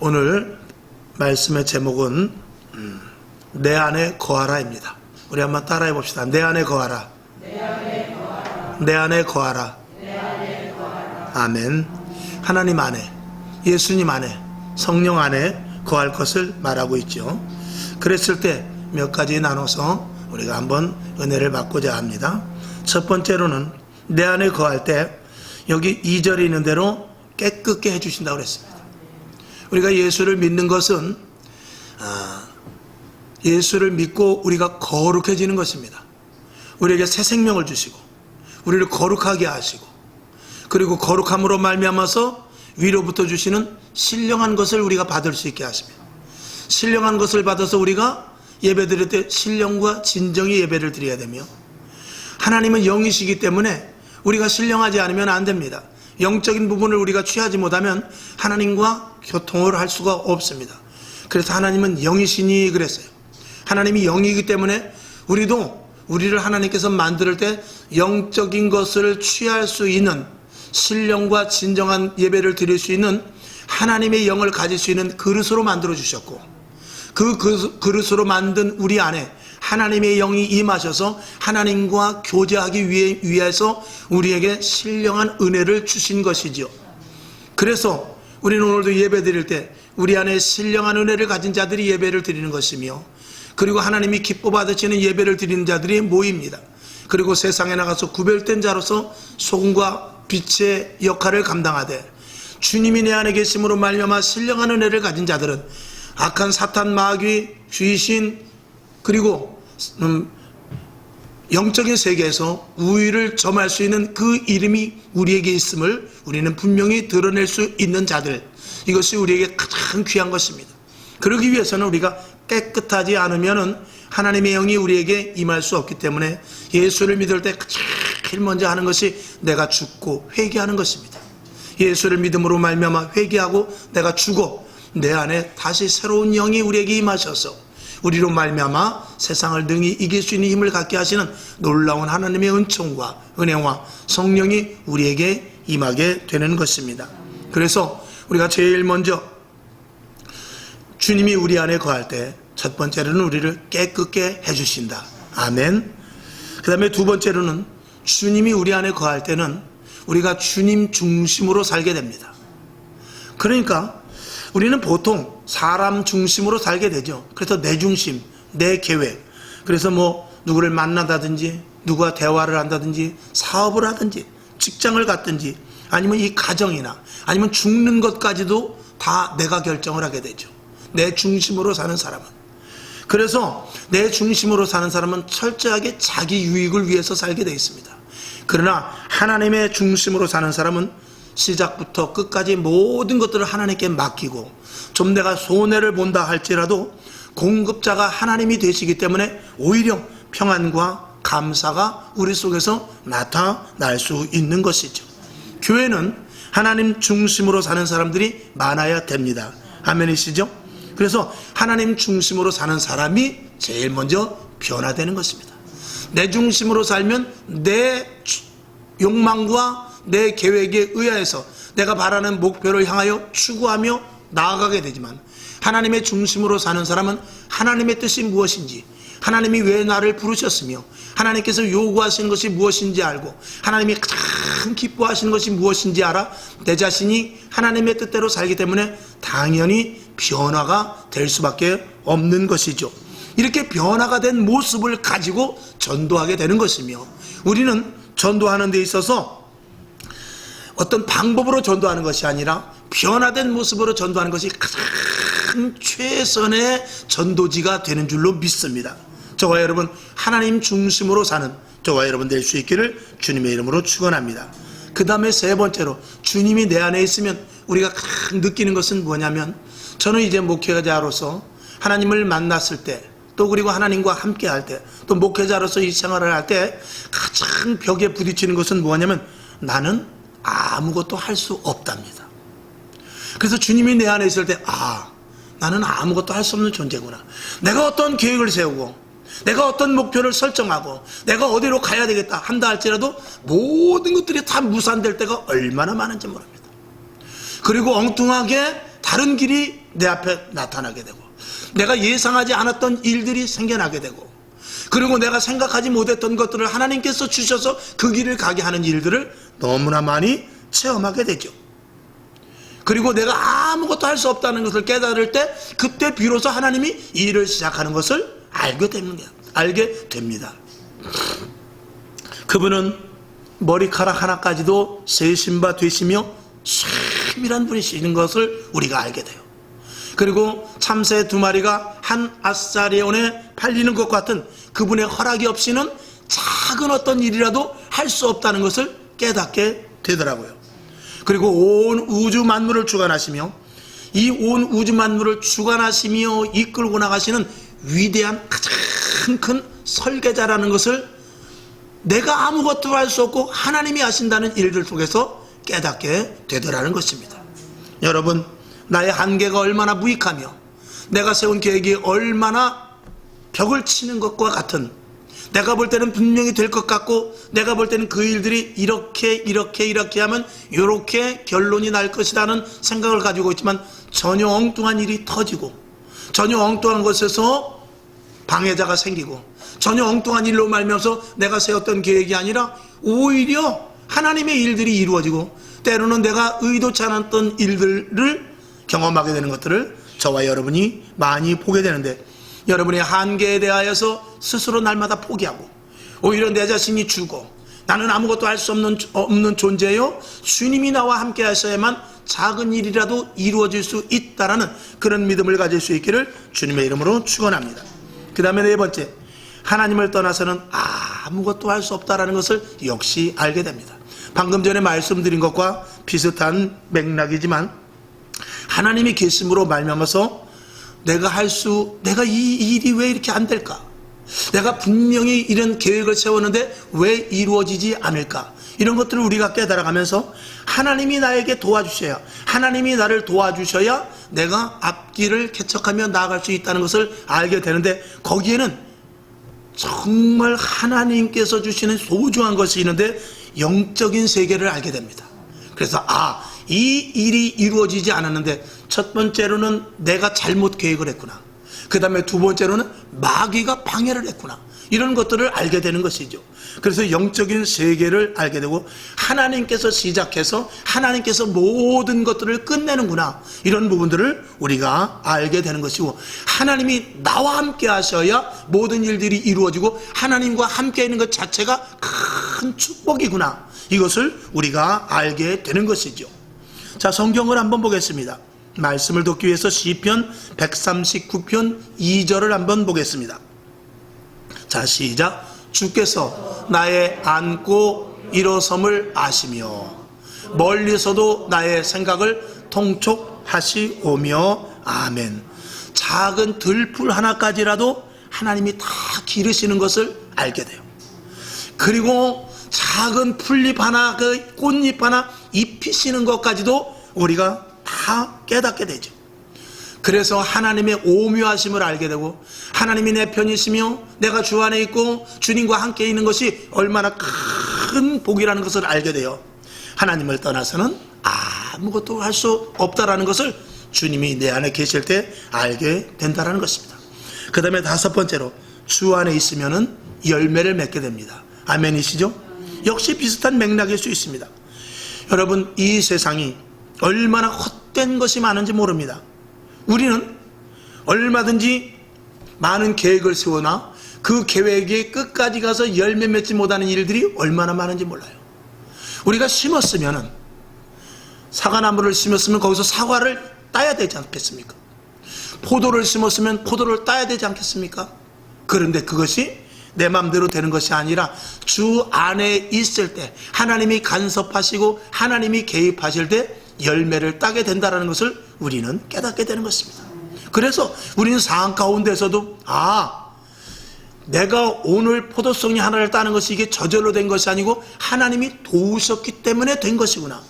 오늘 말씀의 제목은 내 안에 거하라입니다. 우리 한번 따라해 봅시다. 내 안에 거하라. 내 안에 거하라. 내 안에 거하라. 내 안에 거하라. 아멘. 하나님 안에, 예수님 안에, 성령 안에 거할 것을 말하고 있죠. 그랬을 때 몇 가지 나눠서 우리가 한번 은혜를 받고자 합니다. 첫 번째로는 내 안에 거할 때 여기 2절에 있는 대로 깨끗게 해주신다고 그랬습니다. 우리가 예수를 믿는 것은 예수를 믿고 우리가 거룩해지는 것입니다. 우리에게 새 생명을 주시고 우리를 거룩하게 하시고 그리고 거룩함으로 말미암아서 위로부터 주시는 신령한 것을 우리가 받을 수 있게 하십니다. 신령한 것을 받아서 우리가 예배 드릴 때 신령과 진정의 예배를 드려야 되며, 하나님은 영이시기 때문에 우리가 신령하지 않으면 안 됩니다. 영적인 부분을 우리가 취하지 못하면 하나님과 교통을 할 수가 없습니다. 그래서 하나님은 영이시니 그랬어요. 하나님이 영이기 때문에 우리를 하나님께서 만들 때 영적인 것을 취할 수 있는 신령과 진정한 예배를 드릴 수 있는 하나님의 영을 가질 수 있는 그릇으로 만들어 주셨고, 그 그릇으로 만든 우리 안에 하나님의 영이 임하셔서 하나님과 교제하기 위해서 우리에게 신령한 은혜를 주신 것이죠. 그래서 우리는 오늘도 예배 드릴 때 우리 안에 신령한 은혜를 가진 자들이 예배를 드리는 것이며, 그리고 하나님이 기뻐 받으시는 예배를 드리는 자들이 모입니다. 그리고 세상에 나가서 구별된 자로서 소금과 빛의 역할을 감당하되, 주님이 내 안에 계심으로 말미암아 신령한 은혜를 가진 자들은 악한 사탄, 마귀, 귀신, 그리고 영적인 세계에서 우위를 점할 수 있는 그 이름이 우리에게 있음을 우리는 분명히 드러낼 수 있는 자들, 이것이 우리에게 가장 귀한 것입니다. 그러기 위해서는 우리가 깨끗하지 않으면 하나님의 영이 우리에게 임할 수 없기 때문에 예수를 믿을 때 제일 먼저 하는 것이 내가 죽고 회개하는 것입니다. 예수를 믿음으로 말미암아 회개하고 내가 죽어 내 안에 다시 새로운 영이 우리에게 임하셔서 우리로 말미암아 세상을 능히 이길 수 있는 힘을 갖게 하시는 놀라운 하나님의 은총과 은혜와 성령이 우리에게 임하게 되는 것입니다. 그래서 우리가 제일 먼저 주님이 우리 안에 거할 때 첫 번째로는 우리를 깨끗게 해주신다. 아멘. 그 다음에 두 번째로는 주님이 우리 안에 거할 때는 우리가 주님 중심으로 살게 됩니다. 그러니까 우리는 보통 사람 중심으로 살게 되죠. 그래서 내 중심, 내 계획, 그래서 누구를 만나다든지 누구와 대화를 한다든지 사업을 하든지 직장을 갔든지 아니면 이 가정이나 아니면 죽는 것까지도 다 내가 결정을 하게 되죠. 내 중심으로 사는 사람은. 그래서 내 중심으로 사는 사람은 철저하게 자기 유익을 위해서 살게 되어 있습니다. 그러나 하나님의 중심으로 사는 사람은 시작부터 끝까지 모든 것들을 하나님께 맡기고, 좀 내가 손해를 본다 할지라도 공급자가 하나님이 되시기 때문에 오히려 평안과 감사가 우리 속에서 나타날 수 있는 것이죠. 교회는 하나님 중심으로 사는 사람들이 많아야 됩니다. 아멘이시죠? 그래서 하나님 중심으로 사는 사람이 제일 먼저 변화되는 것입니다. 내 중심으로 살면 내 욕망과 내 계획에 의해서 내가 바라는 목표를 향하여 추구하며 나아가게 되지만, 하나님의 중심으로 사는 사람은 하나님의 뜻이 무엇인지, 하나님이 왜 나를 부르셨으며 하나님께서 요구하시는 것이 무엇인지 알고 하나님이 가장 기뻐하시는 것이 무엇인지 알아 내 자신이 하나님의 뜻대로 살기 때문에 당연히 변화가 될 수밖에 없는 것이죠. 이렇게 변화가 된 모습을 가지고 전도하게 되는 것이며, 우리는 전도하는 데 있어서 어떤 방법으로 전도하는 것이 아니라 변화된 모습으로 전도하는 것이 가장 최선의 전도지가 되는 줄로 믿습니다. 저와 여러분, 하나님 중심으로 사는 저와 여러분 될 수 있기를 주님의 이름으로 축원합니다. 그 다음에 세 번째로, 주님이 내 안에 있으면 우리가 가장 느끼는 것은 뭐냐면, 저는 이제 목회자로서 하나님을 만났을 때, 또 그리고 하나님과 함께 할 때, 또 목회자로서 이 생활을 할 때 가장 벽에 부딪히는 것은 뭐냐면, 나는 아무것도 할 수 없답니다. 그래서 주님이 내 안에 있을 때, 나는 아무것도 할 수 없는 존재구나. 내가 어떤 계획을 세우고 내가 어떤 목표를 설정하고 내가 어디로 가야 되겠다 한다 할지라도 모든 것들이 다 무산될 때가 얼마나 많은지 모릅니다. 그리고 엉뚱하게 다 다른 길이 내 앞에 나타나게 되고, 내가 예상하지 않았던 일들이 생겨나게 되고, 그리고 내가 생각하지 못했던 것들을 하나님께서 주셔서 그 길을 가게 하는 일들을 너무나 많이 체험하게 되죠. 그리고 내가 아무것도 할 수 없다는 것을 깨달을 때, 그때 비로소 하나님이 일을 시작하는 것을 알게 됩니다. 그분은 머리카락 하나까지도 세신 바 되시며 세밀한 분이시는 것을 우리가 알게 돼요. 그리고 참새 2마리가 한 아사리온에 팔리는 것 같은 그분의 허락이 없이는 작은 어떤 일이라도 할 수 없다는 것을 깨닫게 되더라고요. 그리고 온 우주 만물을 주관하시며, 이 온 우주 만물을 주관하시며 이끌고 나가시는 위대한 가장 큰 설계자라는 것을 내가 아무것도 할 수 없고 하나님이 하신다는 일들 속에서 깨닫게 되더라는 것입니다. 여러분, 나의 한계가 얼마나 무익하며 내가 세운 계획이 얼마나 벽을 치는 것과 같은, 내가 볼 때는 분명히 될 것 같고, 내가 볼 때는 그 일들이 이렇게 하면 이렇게 결론이 날 것이라는 생각을 가지고 있지만, 전혀 엉뚱한 일이 터지고, 전혀 엉뚱한 것에서 방해자가 생기고, 전혀 엉뚱한 일로 말미암아서 내가 세웠던 계획이 아니라 오히려 하나님의 일들이 이루어지고, 때로는 내가 의도치 않았던 일들을 경험하게 되는 것들을 저와 여러분이 많이 보게 되는데, 여러분의 한계에 대하여서 스스로 날마다 포기하고, 오히려 내 자신이 주고, 나는 아무것도 할 수 없는 존재요, 주님이 나와 함께 하셔야만 작은 일이라도 이루어질 수 있다라는 그런 믿음을 가질 수 있기를 주님의 이름으로 축원합니다. 그 다음에 4번째, 하나님을 떠나서는 아무것도 할 수 없다라는 것을 역시 알게 됩니다. 방금 전에 말씀드린 것과 비슷한 맥락이지만, 하나님이 계심으로 말미암아서 내가 이 일이 왜 이렇게 안 될까? 내가 분명히 이런 계획을 세웠는데 왜 이루어지지 않을까? 이런 것들을 우리가 깨달아가면서 하나님이 나에게 도와주셔야, 하나님이 나를 도와주셔야 내가 앞길을 개척하며 나아갈 수 있다는 것을 알게 되는데, 거기에는 정말 하나님께서 주시는 소중한 것이 있는데 영적인 세계를 알게 됩니다. 그래서 이 일이 이루어지지 않았는데, 첫 번째로는 내가 잘못 계획을 했구나, 그 다음에 2번째로는 마귀가 방해를 했구나, 이런 것들을 알게 되는 것이죠. 그래서 영적인 세계를 알게 되고, 하나님께서 시작해서 하나님께서 모든 것들을 끝내는구나, 이런 부분들을 우리가 알게 되는 것이고, 하나님이 나와 함께 하셔야 모든 일들이 이루어지고 하나님과 함께 있는 것 자체가 큰 축복이구나, 이것을 우리가 알게 되는 것이죠. 자, 성경을 한번 보겠습니다. 말씀을 돕기 위해서 시편 139편 2절을 한번 보겠습니다. 자, 시작. 주께서 나의 앉고 일어섬을 아시며 멀리서도 나의 생각을 통촉하시오며. 아멘. 작은 들풀 하나까지라도 하나님이 다 기르시는 것을 알게 돼요. 그리고 작은 풀잎 하나, 그 꽃잎 하나 입히시는 것까지도 우리가 다 깨닫게 되죠. 그래서 하나님의 오묘하심을 알게 되고, 하나님이 내 편이시며 내가 주 안에 있고 주님과 함께 있는 것이 얼마나 큰 복이라는 것을 알게 돼요. 하나님을 떠나서는 아무것도 할 수 없다라는 것을 주님이 내 안에 계실 때 알게 된다는 것입니다. 그 다음에 5번째로, 주 안에 있으면 열매를 맺게 됩니다. 아멘이시죠? 역시 비슷한 맥락일 수 있습니다. 여러분, 이 세상이 얼마나 헛된 것이 많은지 모릅니다. 우리는 얼마든지 많은 계획을 세우나 그 계획의 끝까지 가서 열매 맺지 못하는 일들이 얼마나 많은지 몰라요. 우리가 심었으면, 사과나무를 심었으면 거기서 사과를 따야 되지 않겠습니까? 포도를 심었으면 포도를 따야 되지 않겠습니까? 그런데 그것이 내 마음대로 되는 것이 아니라 주 안에 있을 때, 하나님이 간섭하시고 하나님이 개입하실 때 열매를 따게 된다는 것을 우리는 깨닫게 되는 것입니다. 그래서 우리는 상황 가운데서도 내가 오늘 포도송이 하나를 따는 것이 이게 저절로 된 것이 아니고 하나님이 도우셨기 때문에 된 것이구나,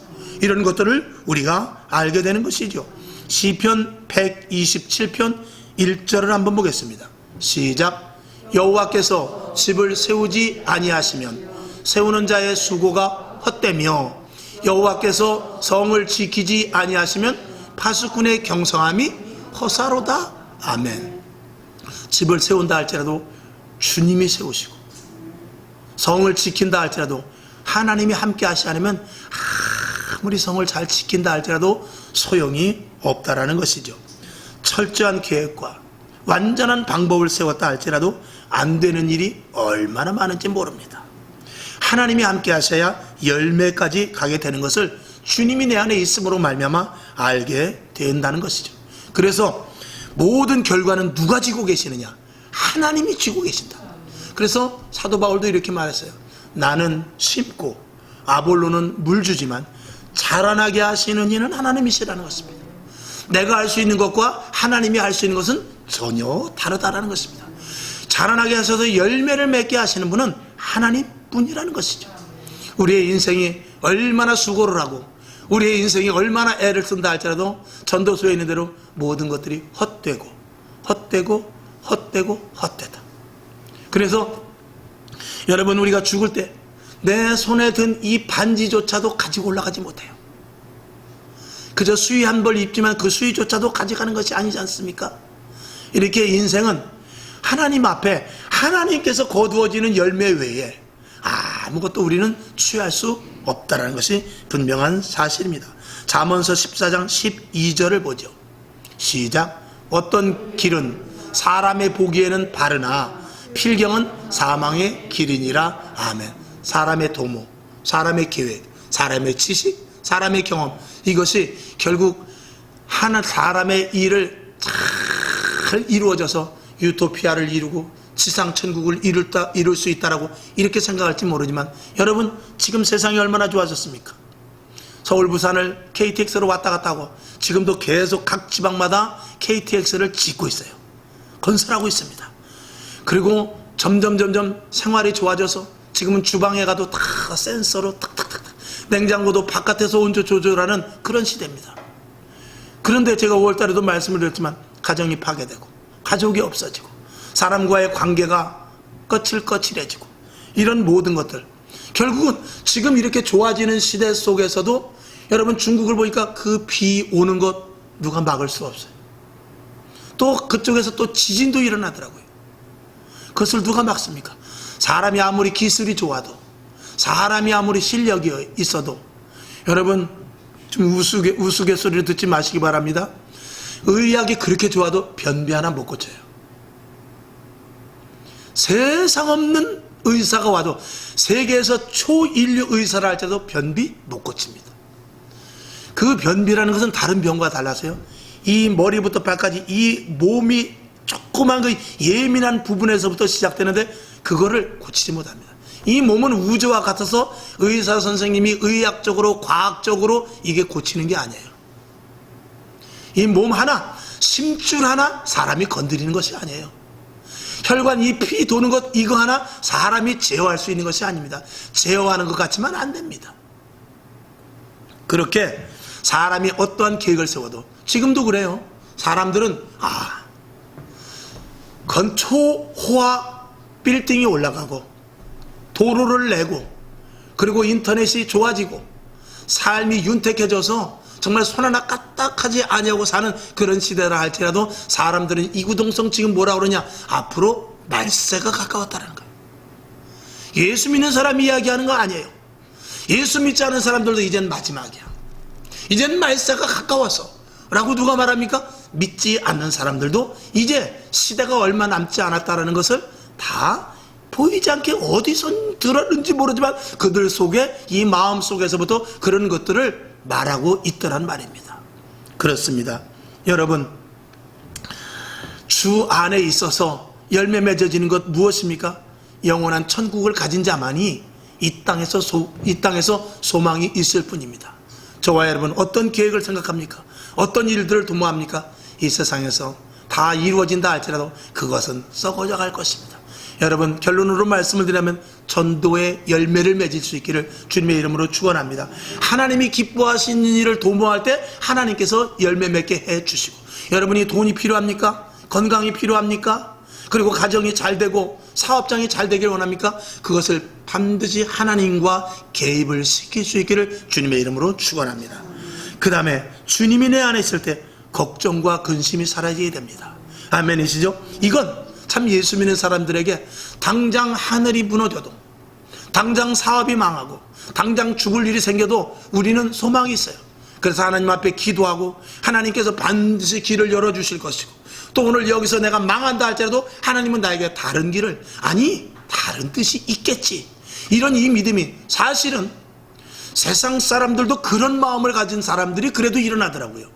이런 것들을 우리가 알게 되는 것이죠. 시편 127편 1절을 한번 보겠습니다. 시작. 여호와께서 집을 세우지 아니하시면 세우는 자의 수고가 헛되며 여호와께서 성을 지키지 아니하시면 파수꾼의 경성함이 허사로다. 아멘. 집을 세운다 할지라도 주님이 세우시고, 성을 지킨다 할지라도 하나님이 함께 하시지 않으면 아무리 성을 잘 지킨다 할지라도 소용이 없다라는 것이죠. 철저한 계획과 완전한 방법을 세웠다 할지라도 안 되는 일이 얼마나 많은지 모릅니다. 하나님이 함께 하셔야 열매까지 가게 되는 것을 주님이 내 안에 있음으로 말미암아 알게 된다는 것이죠. 그래서 모든 결과는 누가 지고 계시느냐? 하나님이 지고 계신다. 그래서 사도 바울도 이렇게 말했어요. 나는 심고 아볼로는 물 주지만 자라나게 하시는 이는 하나님이시라는 것입니다. 내가 할 수 있는 것과 하나님이 할 수 있는 것은 전혀 다르다라는 것입니다. 자라나게 하셔서 열매를 맺게 하시는 분은 하나님뿐이라는 것이죠. 우리의 인생이 얼마나 수고를 하고 우리의 인생이 얼마나 애를 쓴다 할지라도 전도서에 있는 대로 모든 것들이 헛되고 헛되다. 그래서 여러분, 우리가 죽을 때 내 손에 든 이 반지조차도 가지고 올라가지 못해요. 그저 수의 한 벌 입지만 그 수의조차도 가져가는 것이 아니지 않습니까? 이렇게 인생은 하나님 앞에 하나님께서 거두어지는 열매 외에 아무것도 우리는 취할 수 없다는 것이 분명한 사실입니다. 잠언서 14장 12절을 보죠. 시작. 어떤 길은 사람의 보기에는 바르나 필경은 사망의 길이니라. 아멘. 사람의 도모, 사람의 계획, 사람의 지식, 사람의 경험, 이것이 결국 하나 사람의 일을 잘 이루어져서 유토피아를 이루고 지상천국을 이룰 수 있다라고 이렇게 생각할지 모르지만, 여러분, 지금 세상이 얼마나 좋아졌습니까? 서울 부산을 KTX로 왔다 갔다 하고 지금도 계속 각 지방마다 KTX를 짓고 있어요. 건설하고 있습니다. 그리고 점점 생활이 좋아져서 지금은 주방에 가도 다 센서로 탁탁탁, 냉장고도 바깥에서 온도 조절하는 그런 시대입니다. 그런데 제가 5월달에도 말씀을 드렸지만 가정이 파괴되고 가족이 없어지고 사람과의 관계가 거칠거칠해지고 이런 모든 것들, 결국은 지금 이렇게 좋아지는 시대 속에서도 여러분, 중국을 보니까 그 비 오는 것 누가 막을 수 없어요. 또 그쪽에서 또 지진도 일어나더라고요. 그것을 누가 막습니까? 사람이 아무리 기술이 좋아도, 사람이 아무리 실력이 있어도, 여러분 좀 우스갯소리를 듣지 마시기 바랍니다. 의학이 그렇게 좋아도 변비 하나 못 고쳐요. 세상 없는 의사가 와도, 세계에서 초인류 의사를 할지라도 변비 못 고칩니다. 그 변비라는 것은 다른 병과 달라서요, 이 머리부터 발까지 이 몸이 조그만 그 예민한 부분에서부터 시작되는데 그거를 고치지 못합니다. 이 몸은 우주와 같아서 의사 선생님이 의학적으로 과학적으로 이게 고치는 게 아니에요. 이 몸 하나, 심줄 하나 사람이 건드리는 것이 아니에요. 혈관, 이 피 도는 것, 이거 하나 사람이 제어할 수 있는 것이 아닙니다. 제어하는 것 같지만 안 됩니다. 그렇게 사람이 어떠한 계획을 세워도, 지금도 그래요. 사람들은 건초호화 빌딩이 올라가고 도로를 내고 그리고 인터넷이 좋아지고 삶이 윤택해져서 정말 손 하나 까딱하지 아니하고 사는 그런 시대라 할지라도 사람들은 이구동성 지금 뭐라 그러냐, 앞으로 말세가 가까웠다는 거예요. 예수 믿는 사람이 이야기하는 거 아니에요. 예수 믿지 않은 사람들도 이젠 마지막이야, 이젠 말세가 가까워서 라고 누가 말합니까? 믿지 않는 사람들도 이제 시대가 얼마 남지 않았다는 것을 다 보이지 않게 어디서 들었는지 모르지만 그들 속에, 이 마음 속에서부터 그런 것들을 말하고 있더란 말입니다. 그렇습니다. 여러분, 주 안에 있어서 열매 맺어지는 것 무엇입니까? 영원한 천국을 가진 자만이 이 땅에서 소망이 있을 뿐입니다. 저와 여러분, 어떤 계획을 생각합니까? 어떤 일들을 도모합니까? 이 세상에서 다 이루어진다 할지라도 그것은 썩어져 갈 것입니다. 여러분, 결론으로 말씀을 드리면 전도의 열매를 맺을 수 있기를 주님의 이름으로 축원합니다. 하나님이 기뻐하시는 일을 도모할 때 하나님께서 열매 맺게 해주시고, 여러분이 돈이 필요합니까? 건강이 필요합니까? 그리고 가정이 잘 되고 사업장이 잘 되길 원합니까? 그것을 반드시 하나님과 개입을 시킬 수 있기를 주님의 이름으로 축원합니다. 그 다음에 주님이 내 안에 있을 때 걱정과 근심이 사라지게 됩니다. 아멘이시죠? 이건 참 예수 믿는 사람들에게 당장 하늘이 무너져도, 당장 사업이 망하고, 당장 죽을 일이 생겨도 우리는 소망이 있어요. 그래서 하나님 앞에 기도하고 하나님께서 반드시 길을 열어주실 것이고, 또 오늘 여기서 내가 망한다 할지라도 하나님은 나에게 다른 길을, 아니 다른 뜻이 있겠지, 이런 이 믿음이, 사실은 세상 사람들도 그런 마음을 가진 사람들이 그래도 일어나더라고요.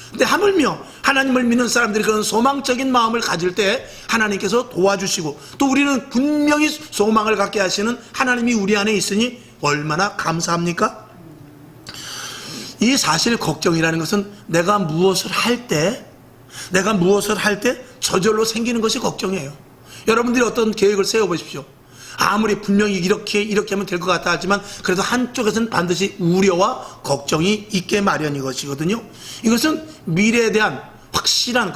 근데 하물며 하나님을 믿는 사람들이 그런 소망적인 마음을 가질 때 하나님께서 도와주시고, 또 우리는 분명히 소망을 갖게 하시는 하나님이 우리 안에 있으니 얼마나 감사합니까? 이 사실 걱정이라는 것은 내가 무엇을 할 때 저절로 생기는 것이 걱정이에요. 여러분들이 어떤 계획을 세워보십시오. 아무리 분명히 이렇게 하면 될 것 같다 하지만 그래도 한쪽에서는 반드시 우려와 걱정이 있게 마련인 것이거든요. 이것은 미래에 대한 확실한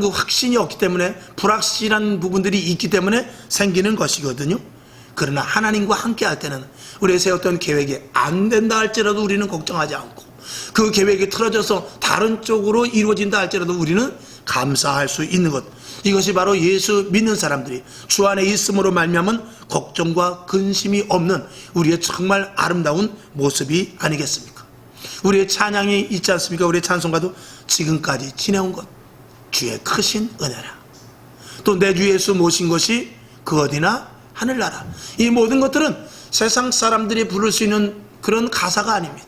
확신이 없기 때문에, 불확실한 부분들이 있기 때문에 생기는 것이거든요. 그러나 하나님과 함께 할 때는 우리의 세웠던 계획이 안 된다 할지라도 우리는 걱정하지 않고, 그 계획이 틀어져서 다른 쪽으로 이루어진다 할지라도 우리는 감사할 수 있는 것, 이것이 바로 예수 믿는 사람들이 주 안에 있음으로 말미암은 걱정과 근심이 없는 우리의 정말 아름다운 모습이 아니겠습니까? 우리의 찬양이 있지 않습니까? 우리의 찬송가도 지금까지 지내온 것 주의 크신 은혜라, 또 내 주 예수 모신 것이 그 어디나 하늘나라, 이 모든 것들은 세상 사람들이 부를 수 있는 그런 가사가 아닙니다.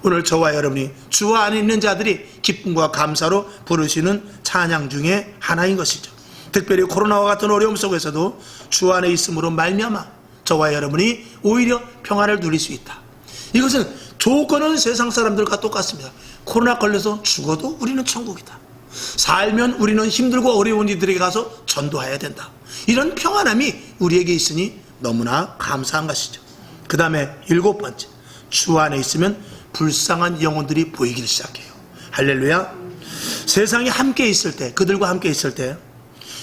오늘 저와 여러분이 주 안에 있는 자들이 기쁨과 감사로 부르시는 찬양 중에 하나인 것이죠. 특별히 코로나와 같은 어려움 속에서도 주 안에 있음으로 말미암아 저와 여러분이 오히려 평안을 누릴 수 있다. 이것은 조건은 세상 사람들과 똑같습니다. 코로나 걸려서 죽어도 우리는 천국이다. 살면 우리는 힘들고 어려운 이들에게 가서 전도해야 된다. 이런 평안함이 우리에게 있으니 너무나 감사한 것이죠. 그 다음에 7번째, 주 안에 있으면 불쌍한 영혼들이 보이기 시작해요. 할렐루야. 세상이 함께 있을 때, 그들과 함께 있을 때,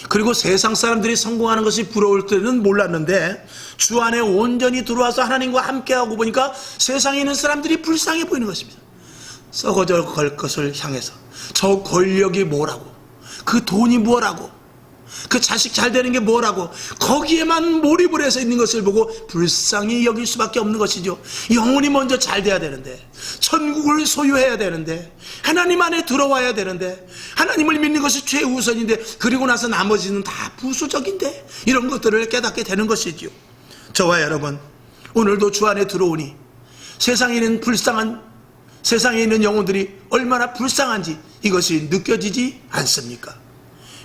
그리고 세상 사람들이 성공하는 것이 부러울 때는 몰랐는데 주 안에 온전히 들어와서 하나님과 함께하고 보니까 세상에 있는 사람들이 불쌍해 보이는 것입니다. 썩어져 갈 것을 향해서 저 권력이 뭐라고, 그 돈이 뭐라고, 그 자식 잘 되는 게 뭐라고, 거기에만 몰입을 해서 있는 것을 보고 불쌍히 여길 수밖에 없는 것이죠. 영혼이 먼저 잘 돼야 되는데, 천국을 소유해야 되는데, 하나님 안에 들어와야 되는데, 하나님을 믿는 것이 최우선인데, 그리고 나서 나머지는 다 부수적인데, 이런 것들을 깨닫게 되는 것이죠. 저와 여러분, 오늘도 주 안에 들어오니 세상에 있는 영혼들이 얼마나 불쌍한지 이것이 느껴지지 않습니까?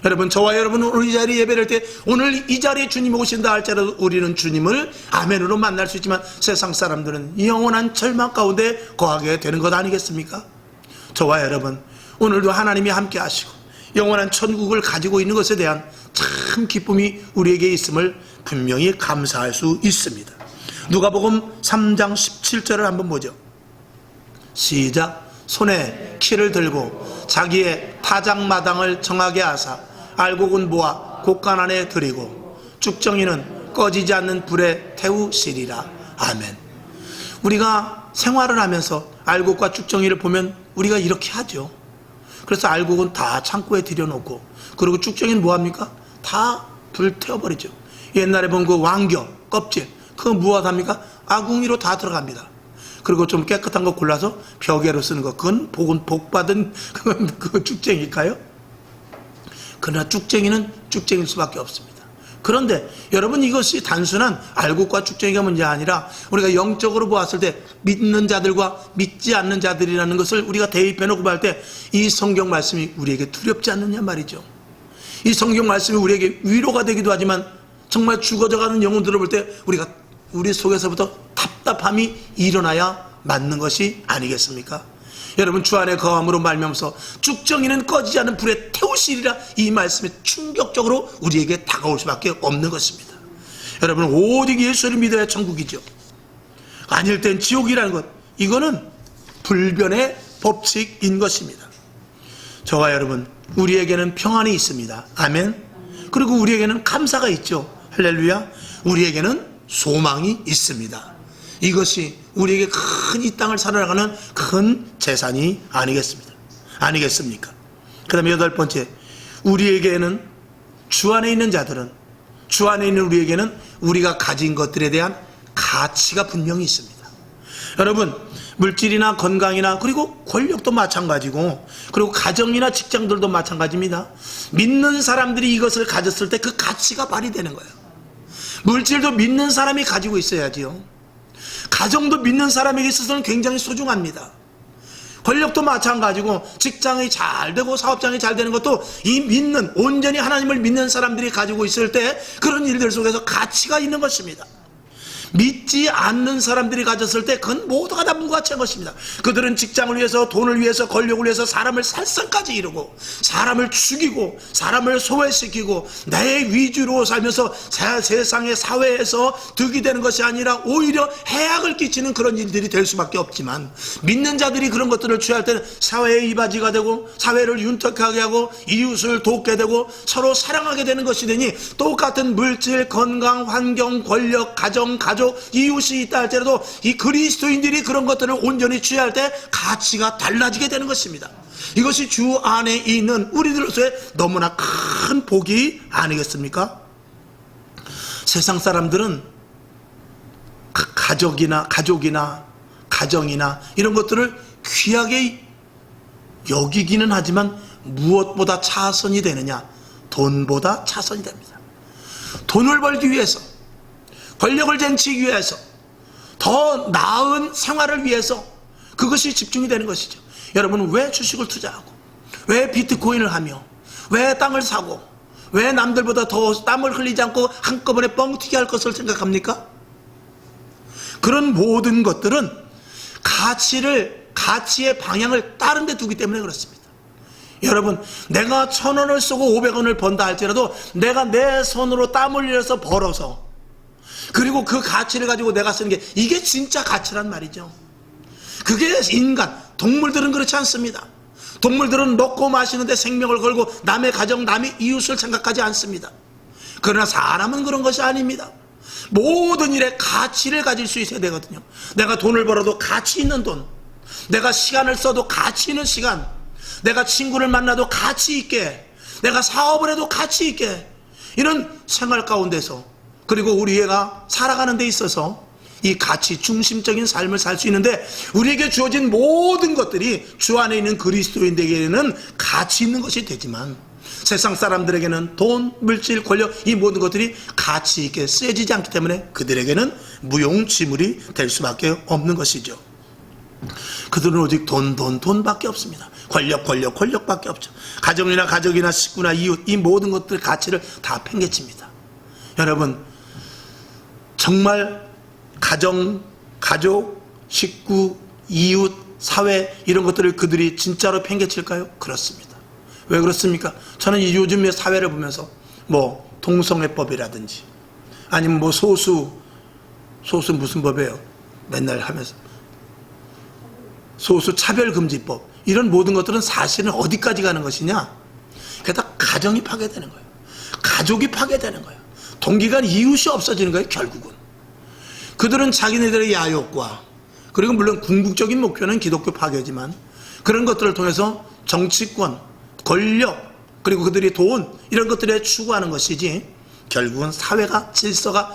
여러분, 저와 여러분은 오늘 이 자리에 예배를 할 때, 오늘 이 자리에 주님이 오신다 할지라도 우리는 주님을 아멘으로 만날 수 있지만 세상 사람들은 영원한 절망 가운데 거하게 되는 것 아니겠습니까? 저와 여러분, 오늘도 하나님이 함께 하시고 영원한 천국을 가지고 있는 것에 대한 참 기쁨이 우리에게 있음을 분명히 감사할 수 있습니다. 누가복음 3장 17절을 한번 보죠. 시작. 손에 키를 들고 자기의 타작마당을 정하게 하사 알곡은 모아 곡간 안에 들이고 쭉정이는 꺼지지 않는 불에 태우시리라. 아멘. 우리가 생활을 하면서 알곡과 쭉정이를 보면 우리가 이렇게 하죠. 그래서 알곡은 다 창고에 들여놓고, 그리고 쭉정이는 뭐합니까? 다 불태워버리죠. 옛날에 본 그 왕겨 껍질, 그거 무엇합니까? 아궁이로 다 들어갑니다. 그리고 좀 깨끗한 거 골라서 벽에로 쓰는 거, 그건 복받은 그 쭉쟁일까요? 그러나 쭉쟁이는 쭉쟁일 수밖에 없습니다. 그런데 여러분, 이것이 단순한 알곡과 쭉쟁이가 문제가 아니라 우리가 영적으로 보았을 때 믿는 자들과 믿지 않는 자들이라는 것을 우리가 대입해놓고 볼 때 이 성경 말씀이 우리에게 두렵지 않느냐 말이죠. 이 성경 말씀이 우리에게 위로가 되기도 하지만 정말 죽어져가는 영혼들을 볼 때 우리 속에서부터 답답함이 일어나야 맞는 것이 아니겠습니까? 여러분, 주 안에 거함으로 말미암아서 쭉정이는 꺼지지 않는 불에 태우시리라, 이 말씀이 충격적으로 우리에게 다가올 수밖에 없는 것입니다. 여러분, 오직 예수를 믿어야 천국이죠. 아닐 땐 지옥이라는 것, 이거는 불변의 법칙인 것입니다. 저와 여러분, 우리에게는 평안이 있습니다. 아멘. 그리고 우리에게는 감사가 있죠. 할렐루야. 우리에게는 소망이 있습니다. 이것이 우리에게 큰 이 땅을 살아가는 큰 재산이 아니겠습니까? 그 다음에 8번째, 우리에게는 주 안에 있는 자들은, 주 안에 있는 우리에게는 우리가 가진 것들에 대한 가치가 분명히 있습니다. 여러분, 물질이나 건강이나 그리고 권력도 마찬가지고, 그리고 가정이나 직장들도 마찬가지입니다. 믿는 사람들이 이것을 가졌을 때 그 가치가 발휘되는 거예요. 물질도 믿는 사람이 가지고 있어야지요. 가정도 믿는 사람에게 있어서는 굉장히 소중합니다. 권력도 마찬가지고, 직장이 잘 되고 사업장이 잘 되는 것도 이 믿는, 온전히 하나님을 믿는 사람들이 가지고 있을 때 그런 일들 속에서 가치가 있는 것입니다. 믿지 않는 사람들이 가졌을 때 그건 모두가 다 무가치한 것입니다. 그들은 직장을 위해서, 돈을 위해서, 권력을 위해서 사람을 살상까지 이루고, 사람을 죽이고, 사람을 소외시키고, 내 위주로 살면서 세상의 사회에서 득이 되는 것이 아니라 오히려 해악을 끼치는 그런 일들이 될 수밖에 없지만, 믿는 자들이 그런 것들을 취할 때는 사회의 이바지가 되고, 사회를 윤택하게 하고, 이웃을 돕게 되고, 서로 사랑하게 되는 것이 되니, 똑같은 물질, 건강, 환경, 권력, 가정, 이웃이 있다 할지라도 이 그리스도인들이 그런 것들을 온전히 취할 때 가치가 달라지게 되는 것입니다. 이것이 주 안에 있는 우리들로서의 너무나 큰 복이 아니겠습니까? 세상 사람들은 가족이나 가정이나 이런 것들을 귀하게 여기기는 하지만 무엇보다 차선이 되느냐? 돈보다 차선이 됩니다. 돈을 벌기 위해서, 권력을 쟁취하기 위해서, 더 나은 생활을 위해서 그것이 집중이 되는 것이죠. 여러분은 왜 주식을 투자하고, 왜 비트코인을 하며, 왜 땅을 사고, 왜 남들보다 더 땀을 흘리지 않고 한꺼번에 뻥튀기 할 것을 생각합니까? 그런 모든 것들은 가치의 방향을 다른 데 두기 때문에 그렇습니다. 여러분, 내가 1,000원을 쓰고 500원을 번다 할지라도 내가 내 손으로 땀을 흘려서 벌어서, 그리고 그 가치를 가지고 내가 쓰는 게, 이게 진짜 가치란 말이죠. 그게 인간, 동물들은 그렇지 않습니다. 동물들은 먹고 마시는데 생명을 걸고 남의 가정, 남의 이웃을 생각하지 않습니다. 그러나 사람은 그런 것이 아닙니다. 모든 일에 가치를 가질 수 있어야 되거든요. 내가 돈을 벌어도 가치 있는 돈, 내가 시간을 써도 가치 있는 시간, 내가 친구를 만나도 가치 있게, 내가 사업을 해도 가치 있게, 이런 생활 가운데서, 그리고 우리가 살아가는 데 있어서 이 가치 중심적인 삶을 살 수 있는데, 우리에게 주어진 모든 것들이 주 안에 있는 그리스도인들에게는 가치 있는 것이 되지만, 세상 사람들에게는 돈, 물질, 권력, 이 모든 것들이 가치 있게 쓰여지지 않기 때문에 그들에게는 무용지물이 될 수밖에 없는 것이죠. 그들은 오직 돈밖에 없습니다. 권력밖에 없죠. 가정이나 식구나 이웃, 이 모든 것들 가치를 다 팽개칩니다. 여러분, 정말 가족, 식구, 이웃, 사회, 이런 것들을 그들이 진짜로 팽개칠까요? 그렇습니다. 왜 그렇습니까? 저는 요즘의 사회를 보면서 동성애법이라든지, 아니면 소수 무슨 법이에요? 맨날 하면서 소수 차별금지법, 이런 모든 것들은 사실은 어디까지 가는 것이냐? 그게 다 가정이 파괴되는 거예요. 가족이 파괴되는 거예요. 동기간 이웃이 없어지는 거예요. 결국은 그들은 자기네들의 야욕과, 그리고 물론 궁극적인 목표는 기독교 파괴지만, 그런 것들을 통해서 정치권, 권력, 그리고 그들이 돈, 이런 것들에 추구하는 것이지, 결국은 사회가, 질서가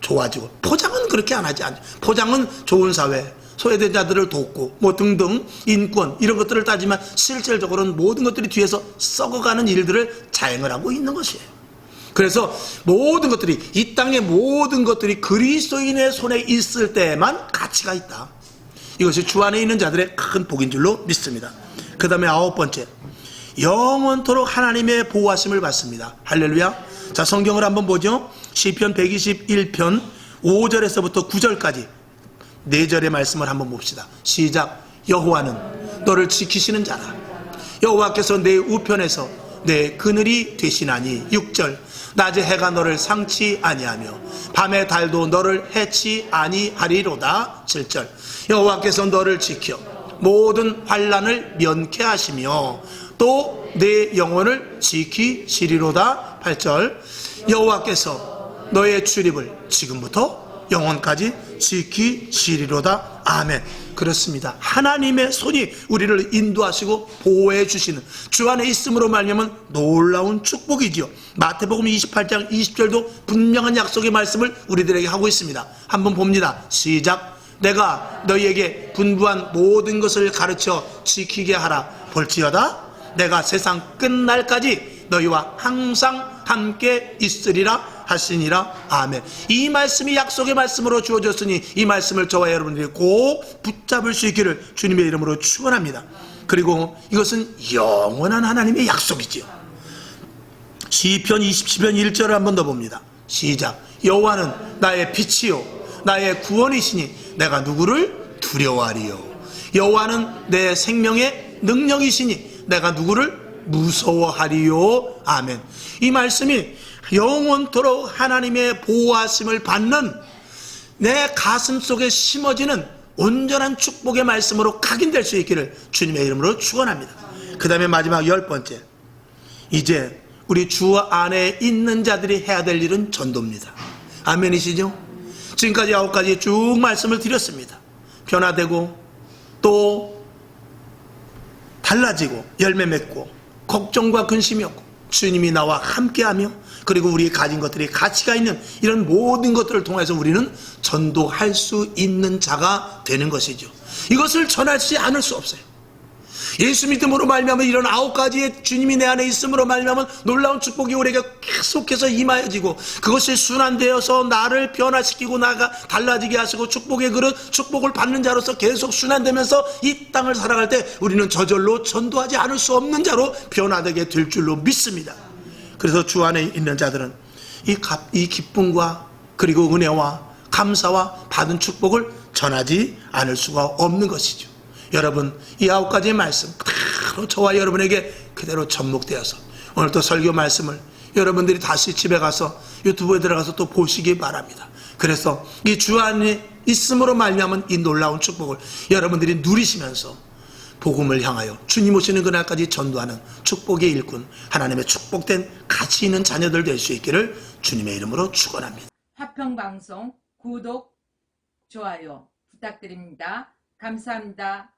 좋아지고, 포장은 그렇게 안 하지 않죠. 포장은 좋은 사회, 소외된 자들을 돕고 등등 인권, 이런 것들을 따지만, 실질적으로는 모든 것들이 뒤에서 썩어가는 일들을 자행을 하고 있는 것이에요. 그래서 모든 것들이, 이 땅의 모든 것들이 그리스도인의 손에 있을 때만 가치가 있다. 이것이 주 안에 있는 자들의 큰 복인 줄로 믿습니다. 그 다음에 9번째, 영원토록 하나님의 보호하심을 받습니다. 할렐루야. 자, 성경을 한번 보죠. 시편 121편 5절에서부터 9절까지 4절의 말씀을 한번 봅시다. 시작. 여호와는 너를 지키시는 자라. 여호와께서 내 우편에서 내 그늘이 되시나니. 6절. 낮에 해가 너를 상치 아니하며 밤에 달도 너를 해치 아니하리로다. 7절. 여호와께서 너를 지켜 모든 환난을 면케 하시며 또 내 영혼을 지키시리로다. 8절. 여호와께서 너의 출입을 지금부터 영혼까지 지키시리로다. 아멘. 그렇습니다. 하나님의 손이 우리를 인도하시고 보호해 주시는 주 안에 있음으로 말미암은 놀라운 축복이지요. 마태복음 28장 20절도 분명한 약속의 말씀을 우리들에게 하고 있습니다. 한번 봅니다. 시작. 내가 너희에게 분부한 모든 것을 가르쳐 지키게 하라. 볼지어다 내가 세상 끝날까지 너희와 항상 함께 있으리라 하시니라. 아멘. 이 말씀이 약속의 말씀으로 주어졌으니 이 말씀을 저와 여러분들이 꼭 붙잡을 수 있기를 주님의 이름으로 축원합니다. 그리고 이것은 영원한 하나님의 약속이지요. 시편 27편 1절을 한 번 더 봅니다. 시작. 여호와는 나의 빛이요 나의 구원이시니 내가 누구를 두려워하리요. 여호와는 내 생명의 능력이시니 내가 누구를 무서워하리요. 아멘. 이 말씀이 영원토록 하나님의 보호하심을 받는 내 가슴 속에 심어지는 온전한 축복의 말씀으로 각인될 수 있기를 주님의 이름으로 축원합니다. 그 다음에 마지막 10번째, 이제 우리 주 안에 있는 자들이 해야 될 일은 전도입니다. 아멘이시죠? 지금까지 9가지 쭉 말씀을 드렸습니다. 변화되고 또 달라지고 열매 맺고 걱정과 근심이 없고 주님이 나와 함께하며 그리고 우리 가진 것들이 가치가 있는 이런 모든 것들을 통해서 우리는 전도할 수 있는 자가 되는 것이죠. 이것을 전하지 않을 수 없어요. 예수 믿음으로 말미암아 이런 9가지의 주님이 내 안에 있음으로 말미암아 놀라운 축복이 우리에게 계속해서 임하여지고 그것이 순환되어서 나를 변화시키고 나가 달라지게 하시고 축복의 그릇 축복을 받는 자로서 계속 순환되면서 이 땅을 살아갈 때 우리는 저절로 전도하지 않을 수 없는 자로 변화되게 될 줄로 믿습니다. 그래서 주 안에 있는 자들은 이 기쁨과 그리고 은혜와 감사와 받은 축복을 전하지 않을 수가 없는 것이죠. 여러분 이 9가지의 말씀 그대로 저와 여러분에게 그대로 접목되어서 오늘도 설교 말씀을 여러분들이 다시 집에 가서 유튜브에 들어가서 또 보시기 바랍니다. 그래서 이 주 안에 있음으로 말미암은 이 놀라운 축복을 여러분들이 누리시면서 복음을 향하여 주님 오시는 그날까지 전도하는 축복의 일꾼 하나님의 축복된 가치 있는 자녀들 될 수 있기를 주님의 이름으로 축원합니다. 화평방송 구독, 좋아요 부탁드립니다. 감사합니다.